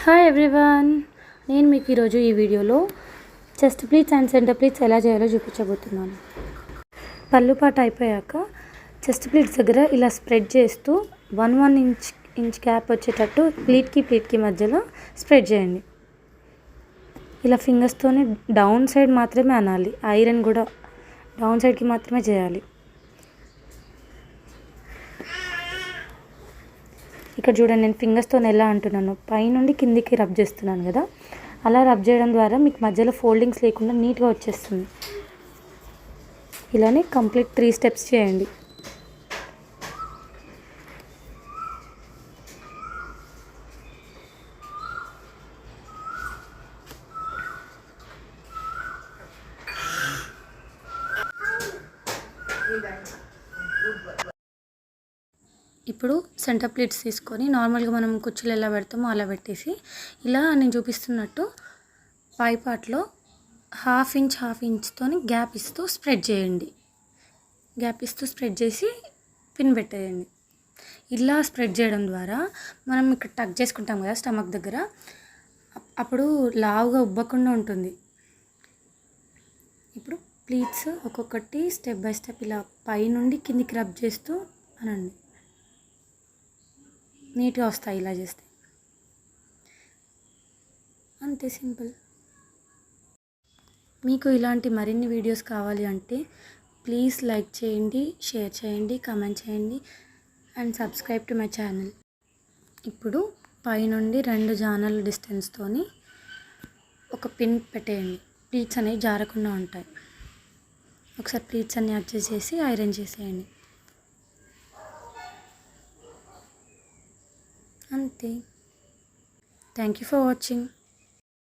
Hi everyone, నేను మీకు ఈరోజు ఈ వీడియోలో chest pleats and centre pleats ఎలా చేయాలో చూపించబోతున్నాను. పళ్ళు పాట అయిపోయాక చెస్ట్ ప్లీట్స్ దగ్గర ఇలా స్ప్రెడ్ చేస్తూ 1 ఇంచ్ గ్యాప్ వచ్చేటట్టు ప్లీట్కి మధ్యలో స్ప్రెడ్ చేయండి. ఇలా ఫింగర్స్తోనే డౌన్ సైడ్ మాత్రమే అనాలి, ఐరన్ కూడా డౌన్ సైడ్కి మాత్రమే చేయాలి. ఇక్కడ చూడండి, నేను ఫింగర్స్తో ఎలా అంటున్నాను, పైనుండి కిందికి రబ్ చేస్తున్నాను కదా, అలా రబ్ చేయడం ద్వారా మీకు మధ్యలో ఫోల్డింగ్స్ లేకుండా నీట్గా వచ్చేస్తుంది. ఇలానే కంప్లీట్ 3 స్టెప్స్ చేయండి. ఇప్పుడు సెంటర్ ప్లీట్స్ తీసుకొని నార్మల్గా మనం కుర్చీలు ఎలా పెడతామో అలా పెట్టేసి ఇలా నేను చూపిస్తున్నట్టు పై పార్ట్లో హాఫ్ ఇంచ్తో గ్యాప్ ఇస్తూ స్ప్రెడ్ చేయండి. గ్యాప్ ఇస్తూ స్ప్రెడ్ చేసి పిన్ పెట్టేయండి. ఇలా స్ప్రెడ్ చేయడం ద్వారా మనం ఇక్కడ టక్ చేసుకుంటాం కదా స్టమక్ దగ్గర, అప్పుడు లావుగా ఉబ్బకుండా ఉంటుంది. ఇప్పుడు ప్లీట్స్ ఒక్కొక్కటి స్టెప్ బై స్టెప్ ఇలా పై నుండి కిందికి రబ్ చేస్తూ అనండి, నీట్గా వస్తాయి ఇలా చేస్తే. అంతే, సింపుల్. మీకు ఇలాంటి మరిన్ని వీడియోస్ కావాలి అంటే ప్లీజ్ లైక్ చేయండి, షేర్ చేయండి, కామెంట్ చేయండి and subscribe to my channel. ఇప్పుడు పైనుండి 2 జానల డిస్టెన్స్తోని ఒక పిన్ పెట్టేయండి. ప్లీట్స్ అనేవి జారకుండా ఉంటాయి. ఒకసారి ప్లీట్స్ అన్ని అడ్జస్ట్ చేసి ఐరన్ చేసేయండి. అంతే. Thank you for watching.